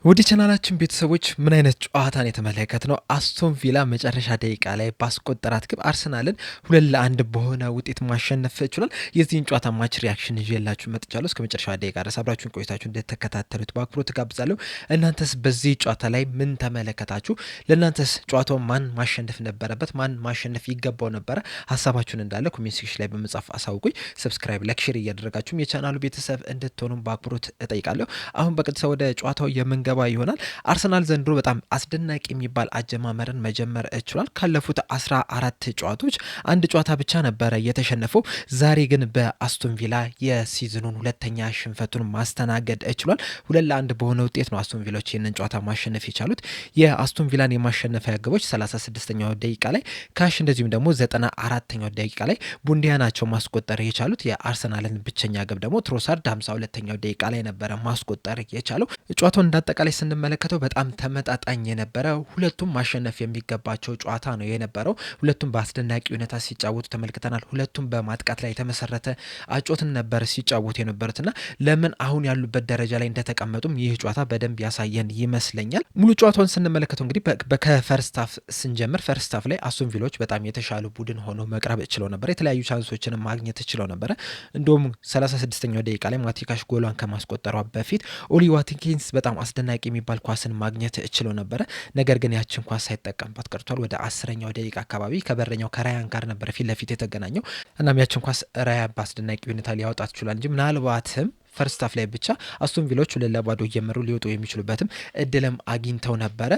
ወደ ቻናላችን ቤተሰቦች ምን አይነት ጨዋታን የተመለከትነው? አስቶን ቪላ መጨረሻ ደቂቃ ላይ ባስቆጠራት ግብ አርሰናልን 2-1 በሆነ ውጤት ማሸነፍ ችሏል። የዚህን ጨዋታ ማች ሪያክሽን ይዤላችሁ መጥቻለሁ። እስከ መጨረሻ ደቂቃ ድረስ አብራችሁን ቆይታችሁ እንደተከታተሉት በአክብሮት ጋብዛለሁ። እናንተስ በዚህ ጨዋታ ላይ ምን ተመለከታችሁ? ለእናንተስ ጨዋታው ማን ማሸነፍ ነበረበት? ማን ማሸነፍ ይገባው ነበረ? ሀሳባችሁን እንዳለ ኮሜንት ሴክሽን ላይ በመጻፍ አሳውቁኝ። ሰብስክራይብ፣ ላይክ፣ ሼር እያደረጋችሁም የቻናሉ ቤተሰብ እንድትሆኑም በአክብሮት እጠይቃለሁ። አሁን በቀጥታ ወደ ጨዋታው የምንገባ ይሆናል። አርሰናል ዘንድሮ በጣም አስደናቂ የሚባል አጀማመርን መጀመር ችሏል። ካለፉት 14 ጨዋታዎች አንድ ጨዋታ ብቻ ነበረ የተሸነፈው። ዛሬ ግን በአስቶን ቪላ የሲዝኑን ሁለተኛ ሽንፈቱን ማስተናገድ ችሏል። 2-1 በሆነ ውጤት ነው አስቶን ቪላዎች ይህንን ጨዋታ ማሸነፍ የቻሉት። የአስቶን ቪላን የማሸነፊያ ግቦች 36ኛው ደቂቃ ላይ ካሽ፣ እንደዚሁም ደግሞ 94ኛው ደቂቃ ላይ ቡንዲያ ናቸው ማስቆጠር የቻሉት። የአርሰናልን ብቸኛ ግብ ደግሞ ትሮሳርድ 52ኛው ደቂቃ ላይ ነበረ ማስቆጠር የቻለው። ጨዋታውን እንዳጠቃላይ ስንመለከተው በጣም ተመጣጣኝ የነበረ ሁለቱም ማሸነፍ የሚገባቸው ጨዋታ ነው የነበረው። ሁለቱም በአስደናቂ ሁኔታ ሲጫወቱ ተመልክተናል። ሁለቱም በማጥቃት ላይ የተመሰረተ አጮትን ነበር ሲጫወቱ የነበሩትና ለምን አሁን ያሉበት ደረጃ ላይ እንደተቀመጡም ይህ ጨዋታ በደንብ ያሳየን ይመስለኛል። ሙሉ ጨዋታውን ስንመለከተው እንግዲህ ከፈርስታፍ ስንጀምር ፈርስታፍ ላይ አስቶን ቪላዎች በጣም የተሻሉ ቡድን ሆኖ መቅረብ ችለው ነበር። የተለያዩ ቻንሶችን ማግኘት ችለው ነበረ። እንዲሁም 36ኛው ደቂቃ ላይ ማቲካሽ ጎሏን ከማስቆጠሯ በፊት ኦሊ ዋትኪንስ በጣም አስደናቂ የሚባል ኳስን ማግኘት ችሎ ነበረ። ነገር ግን ያችን ኳስ ሳይጠቀምባት ቀርቷል። ወደ 10ኛው ደቂቃ አካባቢ ከበረኛው ከራያን ጋር ነበረ ፊት ለፊት የተገናኘው። እናም ያችን ኳስ ራያ በአስደናቂ ሁኔታ ሊያወጣት ችሏል እንጂ ምናልባትም ፈርስታፍ ላይ ብቻ አስቶን ቪላዎች 2-0 እየመሩ ሊወጡ የሚችሉበትም እድልም አግኝተው ነበረ።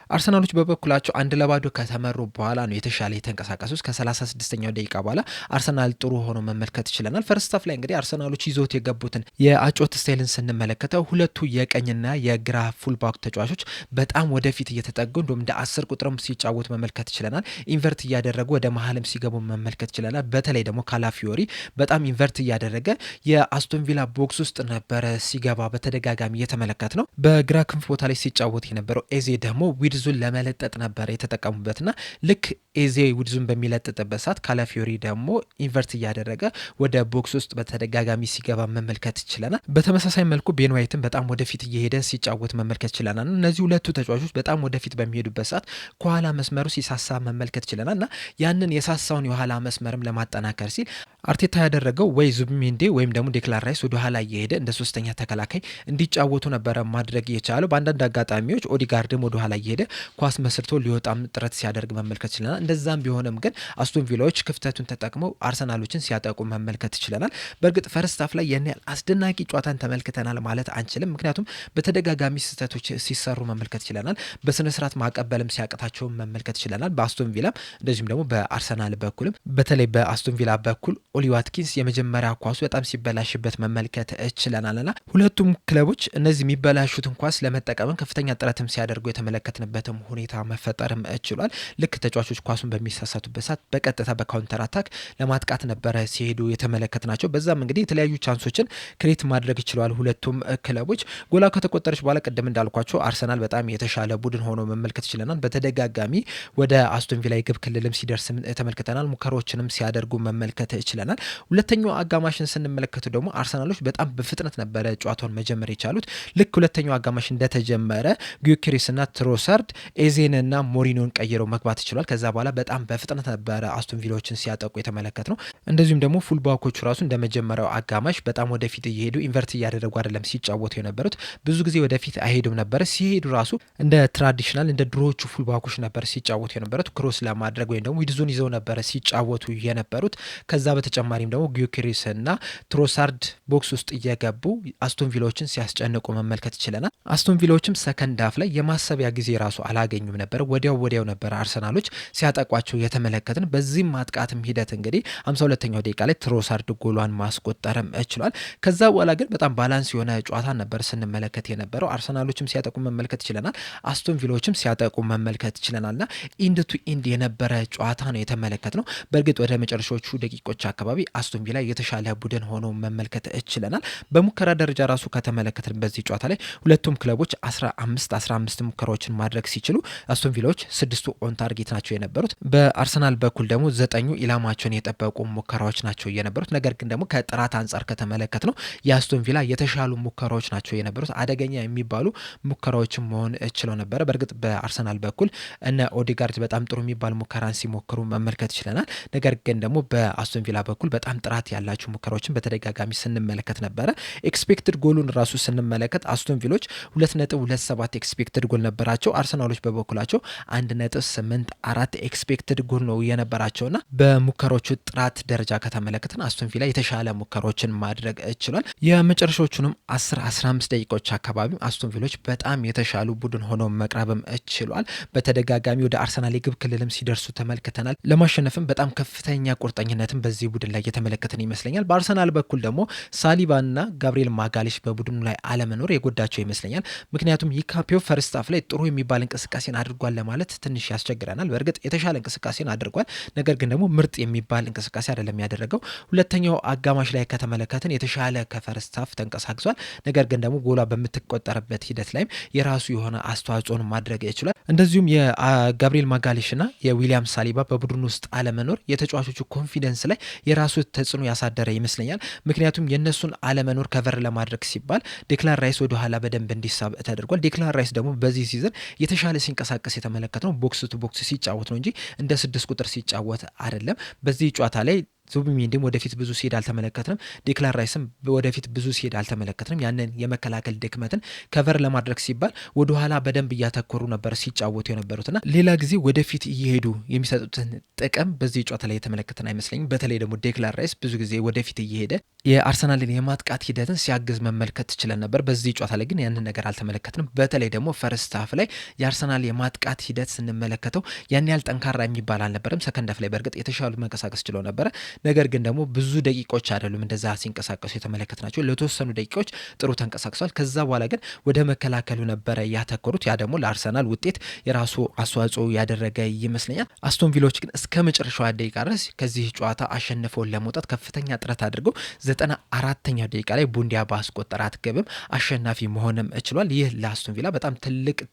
አርሰናሎች በበኩላቸው 1-0 ከተመሩ በኋላ ነው የተሻለ የተንቀሳቀሱት። ከ36ኛው ደቂቃ በኋላ አርሰናል ጥሩ ሆኖ መመልከት ይችለናል። ፈርስታፍ ላይ እንግዲህ አርሰናሎች ይዞት የገቡትን የአጮት ስታይልን ስንመለከተው ሁለቱ የቀኝና የግራ ፉልባክ ተጫዋቾች በጣም ወደፊት እየተጠጉ እንዲሁም እንደ 10 ቁጥርም ሲጫወቱ መመልከት ይችለናል። ኢንቨርት እያደረጉ ወደ መሀልም ሲገቡ መመልከት ይችለናል። በተለይ ደግሞ ካላፊዮሪ በጣም ኢንቨርት እያደረገ የአስቶን ቪላ ቦክስ ውስጥ ነበረ ሲገባ በተደጋጋሚ እየተመለከት ነው። በግራ ክንፍ ቦታ ላይ ሲጫወት የነበረው ኤዜ ደግሞ ዊድዙን ለመለጠጥ ነበረ የተጠቀሙበትና ልክ ኤዜ ዊድዙን በሚለጥጥበት ሰዓት ካላፊዮሪ ደግሞ ኢንቨርት እያደረገ ወደ ቦክስ ውስጥ በተደጋጋሚ ሲገባ መመልከት ይችለናል። በተመሳሳይ መልኩ ቤን ዋይትን በጣም ወደፊት እየሄደ ሲጫወት መመልከት ይችለናል። እነዚህ ሁለቱ ተጫዋቾች በጣም ወደፊት በሚሄዱበት ሰዓት ከኋላ መስመሩ ሲሳሳ መመልከት ይችለናል እና ያንን የሳሳውን የኋላ መስመርም ለማጠናከር ሲል አርቴታ ያደረገው ወይ ዙቢሜንዲ ወይም ደግሞ ዴክላን ራይስ ወደ ኋላ እየሄደ እንደ ሶስተኛ ተከላካይ እንዲጫወቱ ነበረ ማድረግ የቻለው። በአንዳንድ አጋጣሚዎች ኦዲጋርድም ወደ ኋላ እየሄደ ኳስ መስርቶ ሊወጣም ጥረት ሲያደርግ መመልከት ይችለናል። እንደዛም ቢሆንም ግን አስቶን ቪላዎች ክፍተቱን ተጠቅመው አርሰናሎችን ሲያጠቁ መመልከት ይችለናል። በእርግጥ ፈርስታፍ ላይ ያን ያህል አስደናቂ ጨዋታን ተመልክተናል ማለት አንችልም። ምክንያቱም በተደጋጋሚ ስህተቶች ሲሰሩ መመልከት ይችለናል። በስነስርዓት ማቀበልም ሲያቅታቸው መመልከት ይችለናል። በአስቶን ቪላም እንደዚሁም ደግሞ በአርሰናል በኩልም በተለይ በአስቶን ቪላ በኩል ኦሊ ዋትኪንስ የመጀመሪያ ኳሱ በጣም ሲበላሽበት መመልከት ችለናልና ሁለቱም ክለቦች እነዚህ የሚበላሹትን ኳስ ለመጠቀም ከፍተኛ ጥረትም ሲያደርጉ የተመለከትንበትም ሁኔታ መፈጠርም ችሏል። ልክ ተጫዋቾች ኳሱን በሚሳሳቱበት ሰዓት በቀጥታ በካውንተር አታክ ለማጥቃት ነበረ ሲሄዱ የተመለከትናቸው። በዛም እንግዲህ የተለያዩ ቻንሶችን ክሬት ማድረግ ችለዋል ሁለቱም ክለቦች። ጎላ ከተቆጠረች በኋላ ቅድም እንዳልኳቸው አርሰናል በጣም የተሻለ ቡድን ሆኖ መመልከት ችለናል። በተደጋጋሚ ወደ አስቶን ቪላ የግብ ክልልም ሲደርስ ተመልክተናል። ሙከሮችንም ሲያደርጉ መመልከት ችለናል። ሁለተኛው አጋማሽን ስንመለከቱ ደግሞ አርሰናሎች በጣም በፍጥነት ነበረ ጨዋታውን መጀመር የቻሉት። ልክ ሁለተኛው አጋማሽ እንደተጀመረ ጊዮኬሬስና ትሮሳርድ ኤዜንና ሞሪኖን ቀይረው መግባት ይችላል። ከዛ በኋላ በጣም በፍጥነት ነበረ አስቶን ቪላዎችን ሲያጠቁ የተመለከት ነው። እንደዚሁም ደግሞ ፉልባኮቹ ራሱ እንደመጀመሪያው አጋማሽ በጣም ወደፊት እየሄዱ ኢንቨርት እያደረጉ አይደለም ሲጫወቱ የነበሩት። ብዙ ጊዜ ወደፊት አይሄዱም ነበረ። ሲሄዱ ራሱ እንደ ትራዲሽናል እንደ ድሮዎቹ ፉልባኮች ነበር ሲጫወቱ የነበሩት። ክሮስ ለማድረግ ወይም ደግሞ ዊድዙን ይዘው ነበረ ሲጫወቱ የነበሩት። ከዛ በተጨማሪም ደግሞ ጊዮኬሬስና ትሮሳርድ ቦክስ ውስጥ እየገቡ አስቶን ቪላዎችን ሲያስጨንቁ መመልከት ይችለናል። አስቶን ቪላዎችም ሰከንድ ሀፍ ላይ የማሰቢያ ጊዜ ራሱ አላገኙም ነበር። ወዲያው ነበር አርሰናሎች ሲያጠቋቸው የተመለከትን። በዚህም ማጥቃትም ሂደት እንግዲህ 52ኛው ደቂቃ ላይ ትሮሳርድ ጎሏን ማስቆጠርም ችሏል። ከዛ በኋላ ግን በጣም ባላንስ የሆነ ጨዋታ ነበር ስንመለከት የነበረው። አርሰናሎችም ሲያጠቁ መመልከት ይችለናል፣ አስቶን ቪላዎችም ሲያጠቁ መመልከት ይችለናልና ኢንድ ቱ ኢንድ የነበረ ጨዋታ ነው የተመለከት ነው። በእርግጥ ወደ መጨረሻዎቹ ደቂቆች አካባቢ አስቶን ቪላ የተሻለ ቡድን ሆኖ መመልከት ችለናል። በሙከራ ደረጃ ራሱ ከተመለከትን በዚህ ጨዋታ ላይ ሁለቱም ክለቦች 15 ሙከራዎችን ማድረግ ሲችሉ አስቶን ቪላዎች 6ቱ ኦን ታርጌት ናቸው የነበሩት። የነበሩት። በአርሰናል በኩል ደግሞ 9ኙ ኢላማቸውን የጠበቁ ሙከራዎች ናቸው የነበሩት። ነገር ግን ደግሞ ከጥራት አንጻር ከተመለከት ነው የአስቶን ቪላ የተሻሉ ሙከራዎች ናቸው የነበሩት። አደገኛ የሚባሉ ሙከራዎችም መሆን ችለው ነበረ። በእርግጥ በአርሰናል በኩል እነ ኦዴጋርድ በጣም ጥሩ የሚባል ሙከራን ሲሞክሩ መመልከት ችለናል። ነገር ግን ደግሞ በአስቶን ቪላ በኩል በጣም ጥራት ያላቸው ሙከራዎችን በተደጋጋሚ ስንመለከት ነበረ። ኤክስፔክትድ ጎሉን ራሱ ስንመለከት አስቶን ቪሎች 2.27 ኤክስፔክትድ ጎል ነበራቸው። አርሰናሎች በበኩላቸው 1.84 ኤክስፔክትድ ጎል ነው የነበራቸውና በሙከራዎቹ ጥራት ደረጃ ከተመለከትን አስቶን ቪላ የተሻለ ሙከራዎችን ማድረግ ችሏል። የመጨረሻዎቹንም 10-15 ደቂቃዎች አካባቢ አስቶን ቪሎች በጣም የተሻሉ ቡድን ሆነው መቅረብም ችሏል። በተደጋጋሚ ወደ አርሰናል የግብ ክልልም ሲደርሱ ተመልክተናል። ለማሸነፍም በጣም ከፍተኛ ቁርጠኝነትን በዚህ ቡድን ላይ የተመለከተን ይመስለኛል። በአርሰናል በኩል ደግሞ ሳሊባና ጋብሪኤል ማጋሌሽ በቡድኑ ላይ አለመኖር የጎዳቸው ይመስለኛል። ምክንያቱም ይካፔው ፈርስት ሃፍ ላይ ጥሩ የሚባል እንቅስቃሴን አድርጓል ለማለት ትንሽ ያስቸግረናል። በእርግጥ የተሻለ እንቅስቃሴን አድርጓል፣ ነገር ግን ደግሞ ምርጥ የሚባል እንቅስቃሴ አይደለም ያደረገው። ሁለተኛው አጋማሽ ላይ ከተመለከትን የተሻለ ከፈርስት ሃፍ ተንቀሳቅሷል። ነገር ግን ደግሞ ጎሏ በምትቆጠርበት ሂደት ላይም የራሱ የሆነ አስተዋጽኦን ማድረግ ይችላል። እንደዚሁም የጋብሪኤል ማጋሌሽና የዊሊያም ሳሊባ በቡድኑ ውስጥ አለመኖር የተጫዋቾቹ ኮንፊደንስ ላይ የራሱ ተጽዕኖ ያሳደረ ይመስለኛል። ምክንያቱም የእነሱን አለመኖር ከቨር ለማድረግ ሲባል ዴክላን ራይስ ወደ ኋላ በደንብ እንዲሳብ ተደርጓል። ዴክላን ራይስ ደግሞ በዚህ ሲዝን የተሻለ ሲንቀሳቀስ የተመለከት ነው ቦክስ ቱ ቦክስ ሲጫወት ነው እንጂ እንደ 6 ቁጥር ሲጫወት አይደለም። በዚህ ጨዋታ ላይ ዙቢሜንዲም ወደፊት ብዙ ሲሄድ አልተመለከትንም። ዴክላን ራይስም ወደፊት ብዙ ሲሄድ አልተመለከትንም። ያንን የመከላከል ድክመትን ከቨር ለማድረግ ሲባል ወደኋላ በደንብ እያተኮሩ ነበር ሲጫወቱ የነበሩትና ሌላ ጊዜ ወደፊት እየሄዱ የሚሰጡትን ጥቅም በዚህ ጨዋታ ላይ የተመለከትን አይመስለኝም። በተለይ ደግሞ ዴክላን ራይስ ብዙ ጊዜ ወደፊት እየሄደ የአርሰናልን የማጥቃት ሂደትን ሲያግዝ መመልከት ችለን ነበር። በዚህ ጨዋታ ላይ ግን ያንን ነገር አልተመለከትንም። በተለይ ደግሞ ፈርስት ሃፍ ላይ የአርሰናል የማጥቃት ሂደት ስንመለከተው ያን ያህል ጠንካራ የሚባል አልነበረም። ሰከንድ ሃፍ ላይ በእርግጥ የተሻሉ መንቀሳቀስ ችለው ነበረ። ነገር ግን ደግሞ ብዙ ደቂቆች አይደሉም እንደዛ ሲንቀሳቀሱ የተመለከትናቸው። ለተወሰኑ ደቂቆች ጥሩ ተንቀሳቅሷል። ከዛ በኋላ ግን ወደ መከላከሉ ነበረ ያተኮሩት። ያ ደግሞ ለአርሰናል ውጤት የራሱ አስተዋጽኦ ያደረገ ይመስለኛል። አስቶን ቪሎች ግን እስከ መጨረሻው ደቂቃ ድረስ ከዚህ ጨዋታ አሸንፈውን ለመውጣት ከፍተኛ ጥረት አድርገው 94ኛው ደቂቃ ላይ ቡንዲያ ባስቆጠራት ግብም አሸናፊ መሆንም ችሏል። ይህ ለአስቶን ቪላ በጣም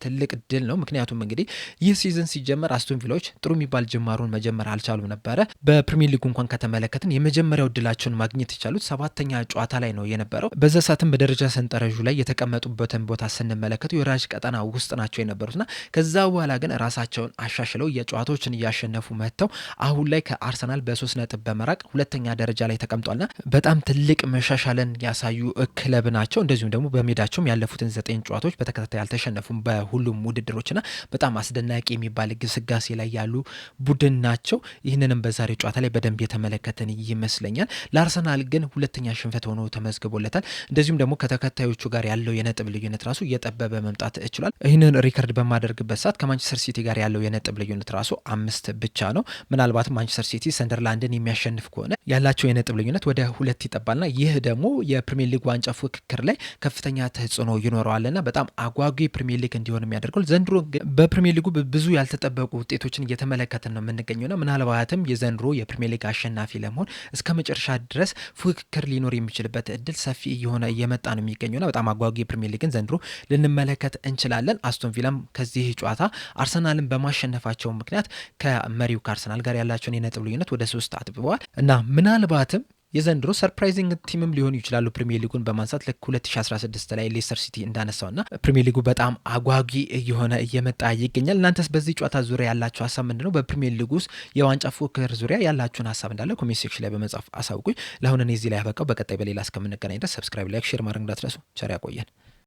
ትልቅ ድል ነው። ምክንያቱም እንግዲህ ይህ ሲዝን ሲጀመር አስቶን ቪሎች ጥሩ የሚባል ጅማሩን መጀመር አልቻሉም ነበረ። በፕሪሚየር ሊግ እንኳን ከተመለከትን የመጀመሪያው ድላቸውን ማግኘት የቻሉት 7ኛ ጨዋታ ላይ ነው የነበረው። በዛ ሰዓትም በደረጃ ሰንጠረዡ ላይ የተቀመጡበትን ቦታ ስንመለከቱ የወራጅ ቀጠና ውስጥ ናቸው የነበሩትና ከዛ በኋላ ግን ራሳቸውን አሻሽለው የጨዋታዎችን እያሸነፉ መጥተው አሁን ላይ ከአርሰናል በ3 ነጥብ በመራቅ 2ኛ ደረጃ ላይ ተቀምጧልና በጣም ትልቅ መሻሻልን ያሳዩ ክለብ ናቸው። እንደዚሁም ደግሞ በሜዳቸውም ያለፉትን 9 ጨዋታዎች በተከታታይ አልተሸነፉም በሁሉም ውድድሮችና በጣም አስደናቂ የሚባል ግስጋሴ ላይ ያሉ ቡድን ናቸው። ይህንንም በዛሬ ጨዋታ ላይ በደንብ የተመለከተን ይመስለኛል። ለአርሰናል ግን 2ኛ ሽንፈት ሆኖ ተመዝግቦለታል። እንደዚሁም ደግሞ ከተከታዮቹ ጋር ያለው የነጥብ ልዩነት ራሱ እየጠበበ መምጣት ችሏል። ይህንን ሪከርድ በማደርግበት ሰዓት ከማንቸስተር ሲቲ ጋር ያለው የነጥብ ልዩነት ራሱ 5 ብቻ ነው። ምናልባትም ማንቸስተር ሲቲ ሰንደርላንድን የሚያሸንፍ ከሆነ ያላቸው የነጥብ ልዩነት ወደ 2 ይጠባልና ይህ ደግሞ የፕሪሚየር ሊግ ዋንጫ ፉክክር ላይ ከፍተኛ ተጽዕኖ ይኖረዋልና በጣም አጓጊ ፕሪሚየር ሊግ እንዲሆን የሚያደርገው ዘንድሮ በፕሪሚየር ሊጉ ብዙ ያልተጠበቁ ውጤቶችን እየተመለከትን ነው የምንገኘውና ምናልባትም የዘንድሮ የፕሪሚየር ሊግ አሸናፊ ለመሆን እስከ መጨረሻ ድረስ ፉክክር ሊኖር የሚችልበት እድል ሰፊ እየሆነ እየመጣ ነው የሚገኘውና በጣም አጓጊ ፕሪሚየር ሊግን ዘንድሮ ልንመለከት እንችላለን። አስቶን ቪላም ከዚህ ጨዋታ አርሰናልን በማሸነፋቸው ምክንያት ከመሪው ከአርሰናል ጋር ያላቸውን የነጥብ ልዩነት ወደ 3 አጥብበዋል እና ምናልባትም የዘንድሮ ሰርፕራይዚንግ ቲምም ሊሆኑ ይችላሉ ፕሪሚየር ሊጉን በማንሳት ልክ 2016 ላይ ሌስተር ሲቲ እንዳነሳውና ፕሪሚየር ሊጉ በጣም አጓጊ እየሆነ እየመጣ ይገኛል። እናንተስ በዚህ ጨዋታ ዙሪያ ያላችሁ ሀሳብ ምንድነው? በፕሪሚየር ሊጉ ውስጥ የዋንጫ ፉክክር ዙሪያ ያላችሁን ሀሳብ እንዳለ ኮሜንት ሴክሽን ላይ በመጻፍ አሳውቁኝ። ለአሁን እኔ እዚህ ላይ ያበቃው። በቀጣይ በሌላ እስከምንገናኝ ድረስ ሰብስክራይብ፣ ላይክ፣ ሼር ማድረግ እንዳትረሱ። ቸር ያቆየን።